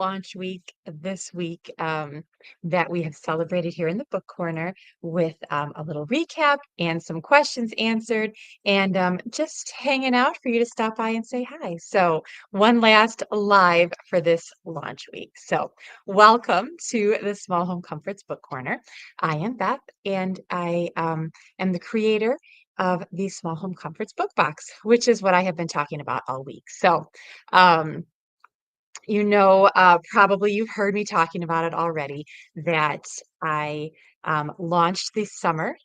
Launch week this week that we have celebrated here in the book corner with a little recap and some questions answered and just hanging out for you to stop by and say hi. So one last live for this launch week. So welcome to the Small Home Comforts book corner. I am Beth and I am the creator of the Small Home Comforts book box, which is what I have been talking about all week. So um, probably you've heard me talking about it already, that I launched the summer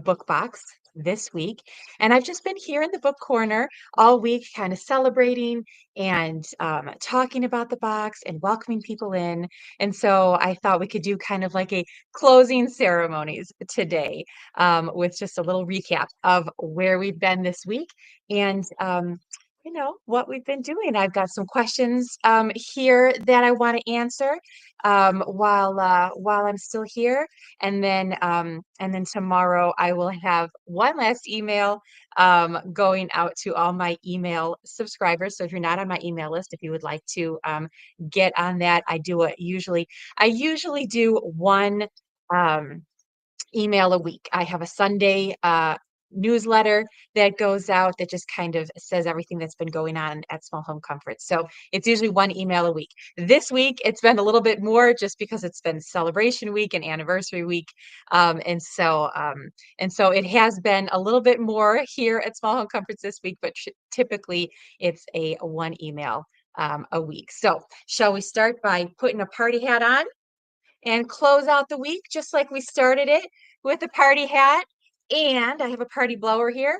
book box this week. And I've just been here in the book corner all week, kind of celebrating and talking about the box and welcoming people in. And so I thought we could do kind of like a closing ceremonies today with just a little recap of where we've been this week and what we've been doing. I've got some questions here that I want to answer while I'm still here, and then tomorrow I will have one last email going out to all my email subscribers. So if you're not on my email list, if you would like to get on that, I usually do one. Um, Email a week. I have a Sunday newsletter that goes out that just kind of says everything that's been going on at Small Home Comfort. So it's usually one email a week. This week, it's been a little bit more just because it's been celebration week and anniversary week. And so it has been a little bit more here at Small Home Comforts this week, but typically it's a one email a week. So shall we start by putting a party hat on and close out the week just like we started it with a party hat? And I have a party blower here.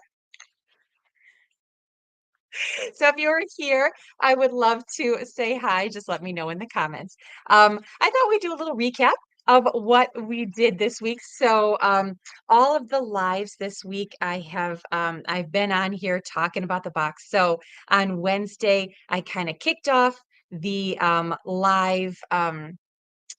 So if you're here, I would love to say hi. Just let me know in the comments. I thought we'd do a little recap of what we did this week. So all of the lives this week, I've been on here talking about the box. So on Wednesday, I kind of kicked off the live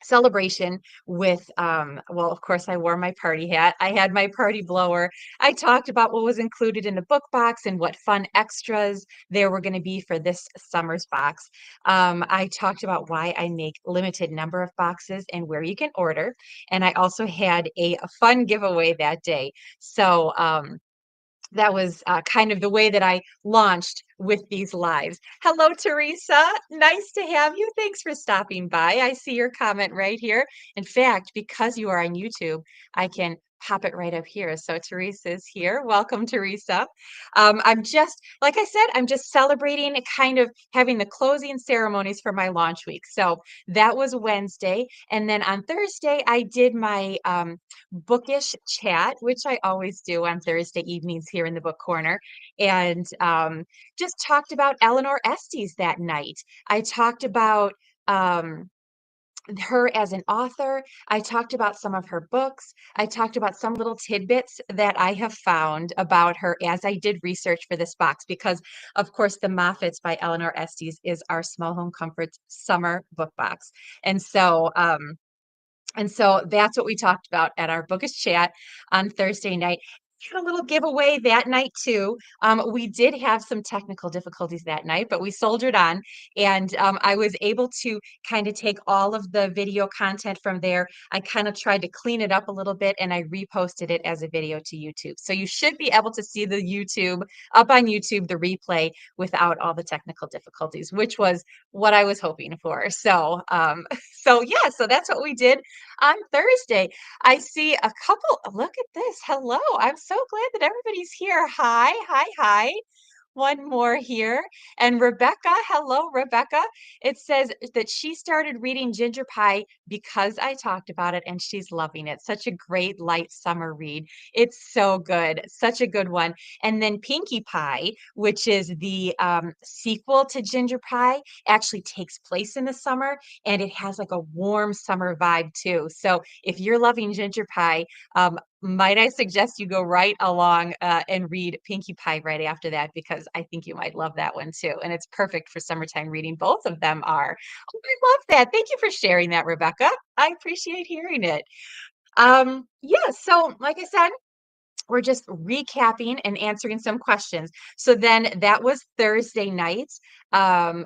celebration with well, of course, I wore my party hat, I had my party blower, I talked about what was included in the book box and what fun extras there were going to be for this summer's box. I talked about why I make limited number of boxes and where you can order, and I also had a fun giveaway that day. So that was kind of the way that I launched with these lives. Hello, Teresa. Nice to have you. Thanks for stopping by. I see your comment right here. In fact, because you are on YouTube, I can pop it right up here. So Teresa's here. Welcome, Teresa. Like I said, I'm just celebrating, kind of having the closing ceremonies for my launch week. So that was Wednesday. And then on Thursday, I did my bookish chat, which I always do on Thursday evenings here in the book corner, and just talked about Eleanor Estes that night. I talked about her as an author. I talked about some of her books. I talked about some little tidbits that I have found about her as I did research for this box, because, of course, The Moffats by Eleanor Estes is our Small Home Comforts summer book box. And so, that's what we talked about at our bookish chat on Thursday night. Had a little giveaway that night too. We did have some technical difficulties that night, but we soldiered on, and I was able to kind of take all of the video content from there. I kind of tried to clean it up a little bit, and I reposted it as a video to YouTube. So you should be able to see the replay without all the technical difficulties, which was what I was hoping for. So, so that's what we did on Thursday. I see a couple. Look at this. Hello. I'm so glad that everybody's here. Hi, hi, hi. One more here. And Rebecca, hello, Rebecca. It says that she started reading Ginger Pie because I talked about it and she's loving it. Such a great light summer read. It's so good. Such a good one. And then Pinkie Pie, which is the sequel to Ginger Pie, actually takes place in the summer, and it has like a warm summer vibe too. So if you're loving Ginger Pie, might I suggest you go right along and read Pinkie Pie right after that, because I think you might love that one too. And it's perfect for summertime reading. Both of them are. Oh, I love that. Thank you for sharing that, Rebecca. I appreciate hearing it. Yeah, so like I said, we're just recapping and answering some questions. So then that was Thursday night.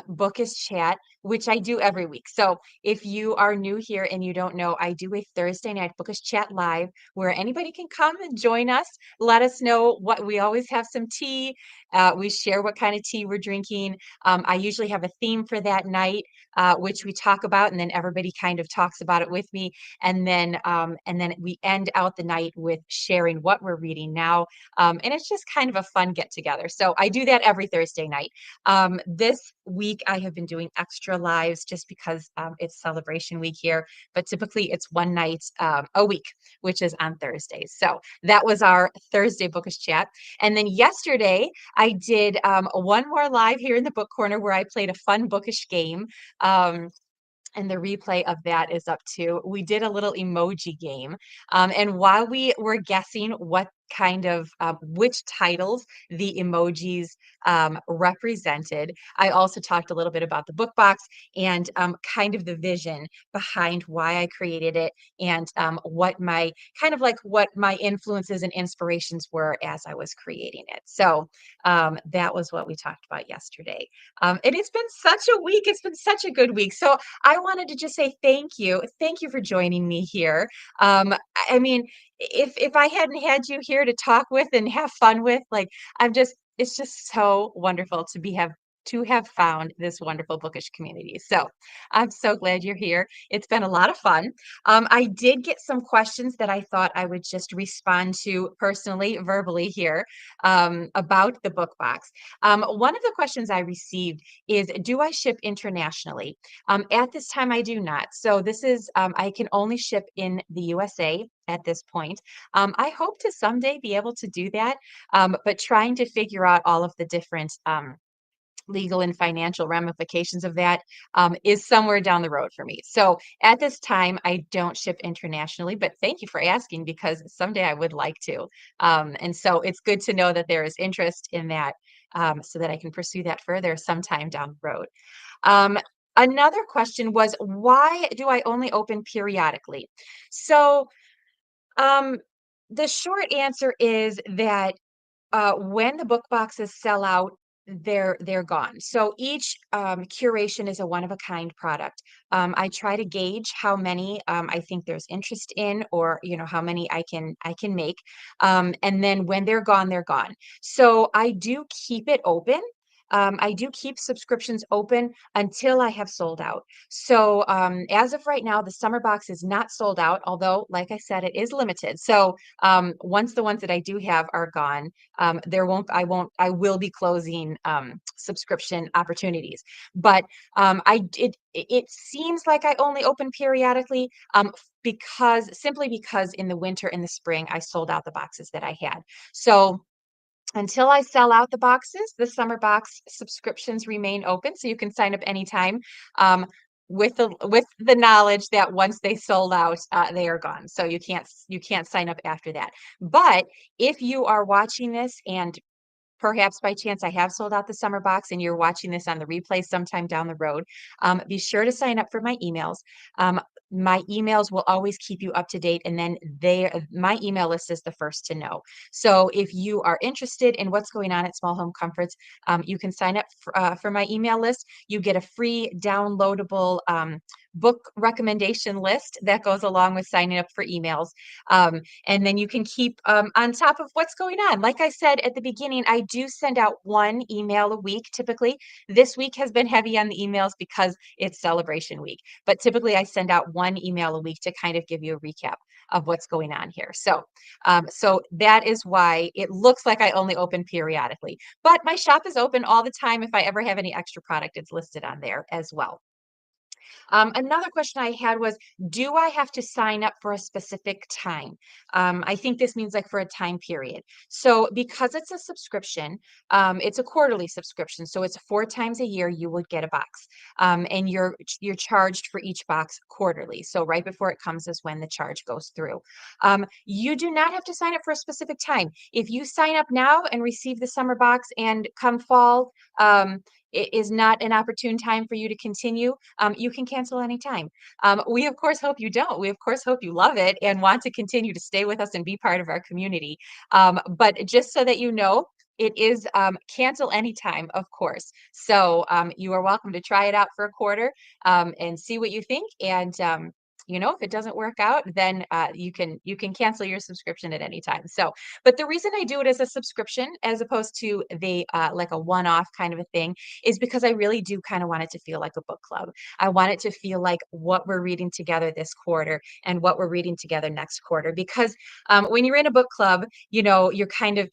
Bookish Chat, which I do every week. So if you are new here and you don't know, I do a Thursday night Bookish Chat live where anybody can come and join us. Let us know what we always have some tea. We share what kind of tea we're drinking. I usually have a theme for that night, which we talk about, and then everybody kind of talks about it with me. And then we end out the night with sharing what we're reading now. And it's just kind of a fun get together. So I do that every Thursday night. This week I have been doing extra lives just because it's celebration week here, but typically it's one night a week, which is on Thursdays. So that was our Thursday Bookish Chat. And then yesterday I did one more live here in the book corner where I played a fun bookish game. Um, and the replay of that is up too. We did a little emoji game. And while we were guessing what kind of which titles the emojis represented, I also talked a little bit about the book box and kind of the vision behind why I created it and what my kind of like what my influences and inspirations were as I was creating it. So that was what we talked about yesterday. And it's been such a week. It's been such a good week. So I wanted to just say thank you. Thank you for joining me here. I mean, if I hadn't had you here to talk with and have fun with, like it's just so wonderful to have found this wonderful bookish community. So I'm so glad you're here. It's been a lot of fun. I did get some questions that I thought I would just respond to personally, verbally here about the book box. One of the questions I received is, do I ship internationally? At this time, I do not. So this is, I can only ship in the USA at this point. I hope to someday be able to do that, but trying to figure out all of the different legal and financial ramifications of that is somewhere down the road for me. So at this time, I don't ship internationally, but thank you for asking because someday I would like to. And so it's good to know that there is interest in that so that I can pursue that further sometime down the road. Um, Another question was, why do I only open periodically? So um, the short answer is that when the book boxes sell out, they're gone. So each curation is a one of a kind product. I try to gauge how many I think there's interest in, or how many I can make, and then when they're gone, they're gone. So I do keep it open. I do keep subscriptions open until I have sold out. So as of right now, the summer box is not sold out, although, like I said, it is limited. So once the ones that I do have are gone, I will be closing subscription opportunities. But it seems like I only open periodically simply because in the winter and the spring I sold out the boxes that I had. So until I sell out the boxes, the summer box subscriptions remain open, so you can sign up anytime. With the knowledge that once they sold out, they are gone. So you can't sign up after that. But if you are watching this and perhaps by chance I have sold out the summer box and you're watching this on the replay sometime down the road, be sure to sign up for my emails. My emails will always keep you up to date, and then my email list is the first to know. So if you are interested in what's going on at Small Home Comforts, you can sign up for my email list. You get a free downloadable book recommendation list that goes along with signing up for emails. And then you can keep on top of what's going on. Like I said at the beginning, I do send out one email a week typically. This week has been heavy on the emails because it's celebration week, but typically I send out one email a week to kind of give you a recap of what's going on here. So that is why it looks like I only open periodically, but my shop is open all the time. If I ever have any extra product, it's listed on there as well. Another question I had was, do I have to sign up for a specific time? I think this means like for a time period. So because it's a subscription, it's a quarterly subscription. So it's 4 times a year you would get a box, and you're charged for each box quarterly. So right before it comes is when the charge goes through. You do not have to sign up for a specific time. If you sign up now and receive the summer box, and come fall, it is not an opportune time for you to continue, you can cancel anytime. We, of course, hope you don't. We, of course, hope you love it and want to continue to stay with us and be part of our community. But just so that you know, it is cancel anytime, of course. So you are welcome to try it out for a quarter and see what you think. And if it doesn't work out, then you can cancel your subscription at any time. So, but the reason I do it as a subscription as opposed to the like a one-off kind of a thing is because I really do kind of want it to feel like a book club. I want it to feel like what we're reading together this quarter and what we're reading together next quarter. Because when you're in a book club, you're kind of,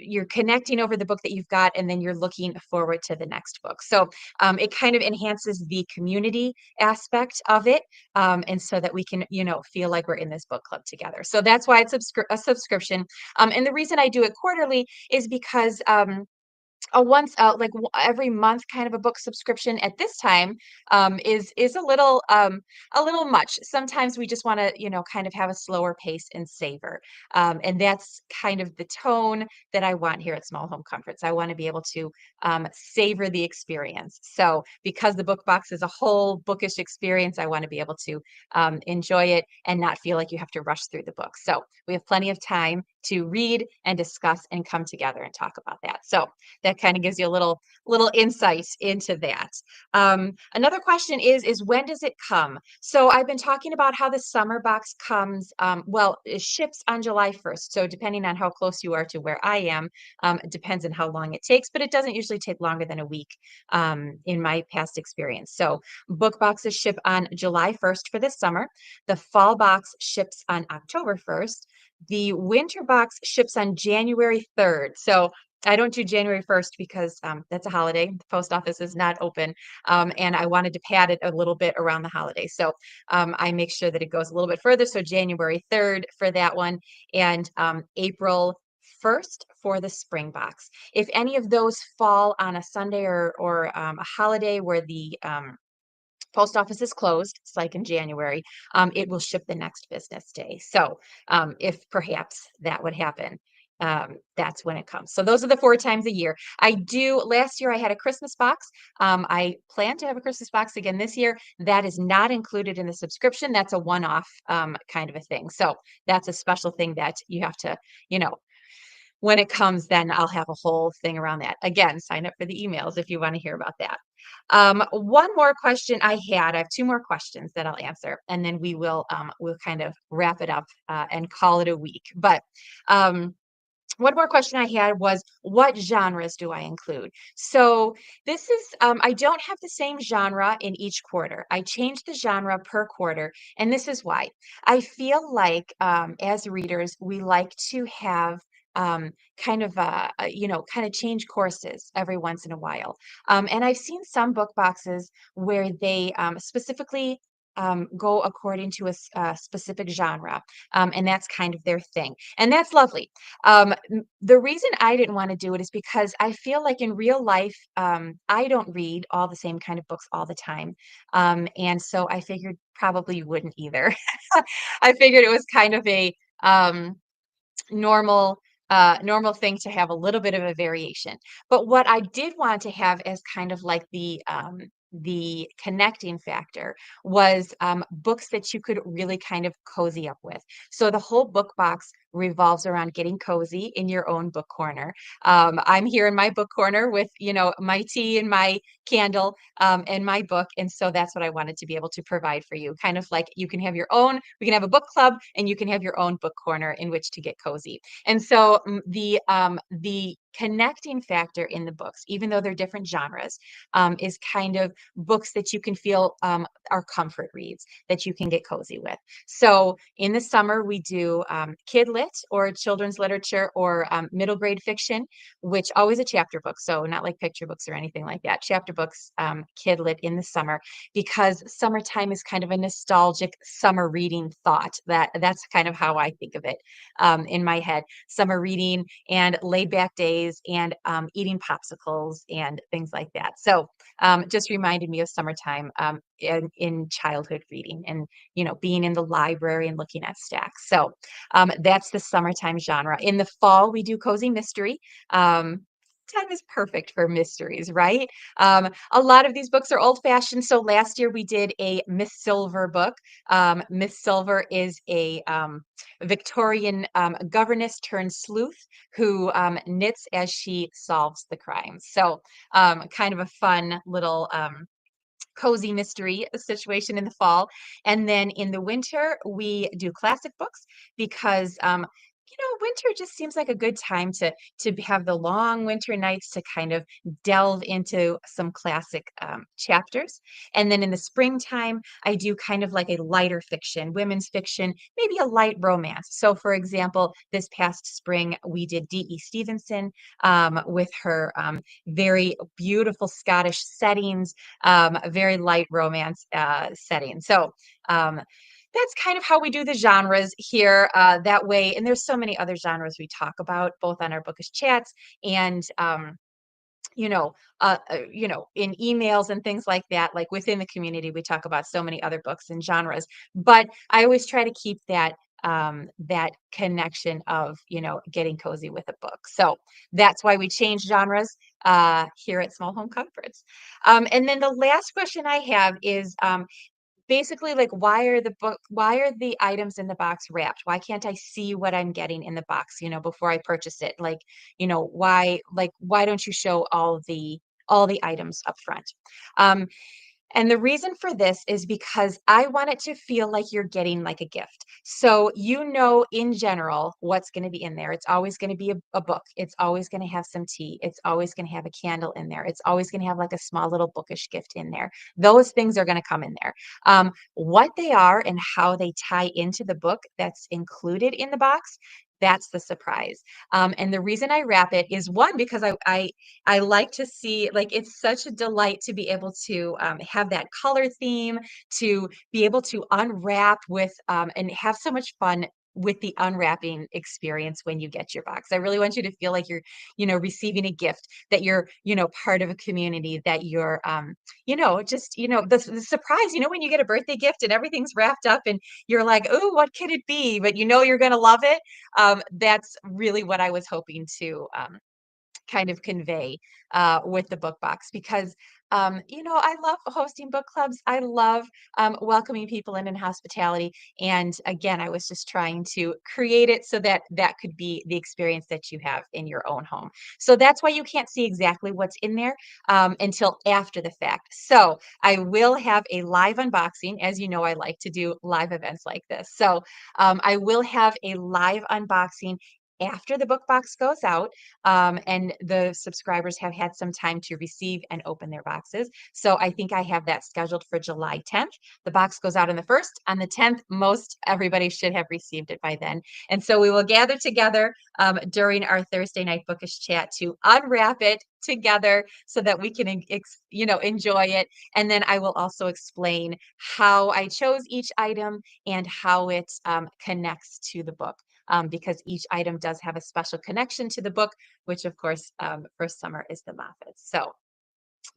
you're connecting over the book that you've got, and then you're looking forward to the next book. So it kind of enhances the community aspect of it, and so that we can, feel like we're in this book club together. So that's why it's a subscription. And the reason I do it quarterly is because a once like every month kind of a book subscription at this time is a little much. Sometimes we just want to kind of have a slower pace and savor, and that's kind of the tone that I want here at Small Home Comforts. I want to be able to savor the experience. So because the book box is a whole bookish experience, I want to be able to enjoy it and not feel like you have to rush through the book. So we have plenty of time to read and discuss and come together and talk about that. So that kind of gives you a little insight into that. Another question is when does it come? So I've been talking about how the summer box comes. Well, it ships on July 1st. So depending on how close you are to where I am, it depends on how long it takes, but it doesn't usually take longer than a week in my past experience. So book boxes ship on July 1st for this summer. The fall box ships on October 1st. The winter box ships on January 3rd. So I don't do January 1st because that's a holiday. The post office is not open. And I wanted to pad it a little bit around the holiday. So I make sure that it goes a little bit further. So January 3rd for that one, and April 1st for the spring box. If any of those fall on a Sunday or a holiday where the post office is closed, it's like in January, it will ship the next business day. So if perhaps that would happen, that's when it comes. So those are the 4 times a year. Last year I had a Christmas box. I plan to have a Christmas box again this year. That is not included in the subscription. That's a one-off kind of a thing. So that's a special thing that you have to, you know, when it comes, then I'll have a whole thing around that. Again, sign up for the emails if you want to hear about that. One more question I have 2 more questions that I'll answer, and then we'll kind of wrap it up and call it a week. But one more question I had was, what genres do I include? So this is, I don't have the same genre in each quarter. I change the genre per quarter, and this is why. I feel like as readers, we like to have kind of kind of change courses every once in a while. And I've seen some book boxes where they specifically go according to a specific genre, and that's kind of their thing, and that's lovely. The reason I didn't want to do it is because I feel like in real life, I don't read all the same kind of books all the time. And so I figured probably you wouldn't either. I figured it was kind of a normal normal thing to have a little bit of a variation. But what I did want to have as kind of like the connecting factor was books that you could really kind of cozy up with. So the whole book box revolves around getting cozy in your own book corner. I'm here in my book corner with, my tea and my candle and my book. And so that's what I wanted to be able to provide for you. Kind of like you can have your own, we can have a book club and you can have your own book corner in which to get cozy. And so the connecting factor in the books, even though they're different genres, is kind of books that you can feel are comfort reads that you can get cozy with. So in the summer, we do kid lit or children's literature or middle grade fiction, which always a chapter book. So not like picture books or anything like that. Chapter books, kid lit in the summer, because summertime is kind of a nostalgic summer reading thought. That's kind of how I think of it in my head. Summer reading and laid back days and eating popsicles and things like that. So just reminded me of summertime in childhood reading and, being in the library and looking at stacks. So that's the summertime genre. In the fall, we do cozy mystery. springtime is perfect for mysteries, right? A lot of these books are old-fashioned. So last year we did a Miss Silver book. Miss Silver is a Victorian governess turned sleuth who knits as she solves the crimes. So kind of a fun little cozy mystery situation in the fall. And then in the winter, we do classic books because winter just seems like a good time to have the long winter nights to kind of delve into some classic chapters. And then in the springtime, I do kind of like a lighter fiction, women's fiction, maybe a light romance. So, for example, this past spring, we did D.E. Stevenson with her very beautiful Scottish settings, a very light romance setting. So, that's kind of how we do the genres here that way. And there's so many other genres we talk about both on our bookish chats and you know, in emails and things like that, like within the community, we talk about so many other books and genres. But I always try to keep that connection of, getting cozy with a book. So that's why we change genres here at Small Home Comforts. And then the last question I have is basically, like, why are the items in the box wrapped? Why can't I see what I'm getting in the box, before I purchase it? Like, why don't you show all the items up front? Um, and the reason for this is because I want it to feel like you're getting like a gift. So, in general, what's going to be in there. It's always going to be a book. It's always going to have some tea. It's always going to have a candle in there. It's always going to have like a small little bookish gift in there. Those things are going to come in there. What they are and how they tie into the book that's included in the box. That's the surprise. And the reason I wrap it is one, because I like to see, like, it's such a delight to be able to have that color theme, to be able to unwrap with and have so much fun with the unwrapping experience when you get your box. I really want you to feel like you're, receiving a gift, that you're, part of a community, that you're, just, the surprise, when you get a birthday gift and everything's wrapped up and you're like, oh, what could it be? But you're going to love it. That's really what I was hoping to kind of convey with the book box because I love hosting book clubs. I love welcoming people in hospitality. And again, I was just trying to create it so that that could be the experience that you have in your own home. So that's why you can't see exactly what's in there until after the fact. So I will have a live unboxing. As you know, I like to do live events like this. So I will have a live unboxing after the book box goes out, and the subscribers have had some time to receive and open their boxes. So I think I have that scheduled for July 10th. The box goes out on the 1st. On the 10th, most everybody should have received it by then. And so we will gather together during our Thursday night bookish chat to unwrap it together so that we can enjoy it. And then I will also explain how I chose each item and how it connects to the book, because each item does have a special connection to the book, which of course, for summer is the Moffats. So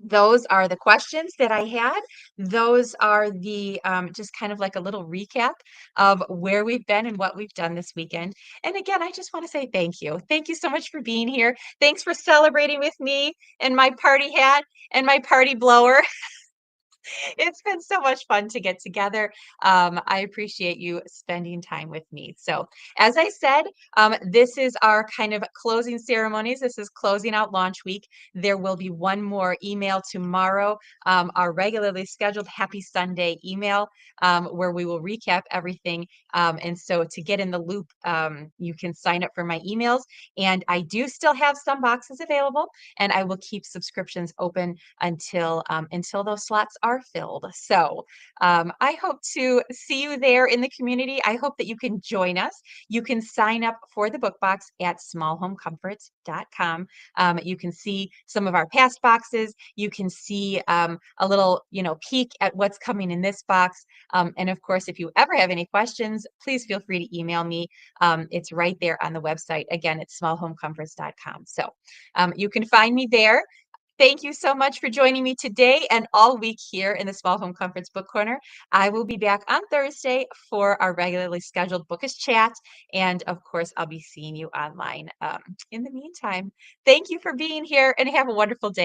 those are the questions that I had. Those are the just kind of like a little recap of where we've been and what we've done this weekend. And again, I just want to say thank you. Thank you so much for being here. Thanks for celebrating with me and my party hat and my party blower. It's been so much fun to get together. I appreciate you spending time with me. So, as I said, this is our kind of closing ceremonies. This is closing out launch week. There will be one more email tomorrow, our regularly scheduled Happy Sunday email, where we will recap everything. And so, to get in the loop, you can sign up for my emails. And I do still have some boxes available, and I will keep subscriptions open until those slots are filled. So I hope to see you there in the community. I hope that you can join us. You can sign up for the book box at smallhomecomforts.com. You can see some of our past boxes. You can see a little, peek at what's coming in this box. And of course, if you ever have any questions, please feel free to email me. It's right there on the website. Again, it's smallhomecomforts.com. So you can find me there. Thank you so much for joining me today and all week here in the Small Home Comforts Book Corner. I will be back on Thursday for our regularly scheduled bookish chat. And of course, I'll be seeing you online in the meantime. Thank you for being here and have a wonderful day.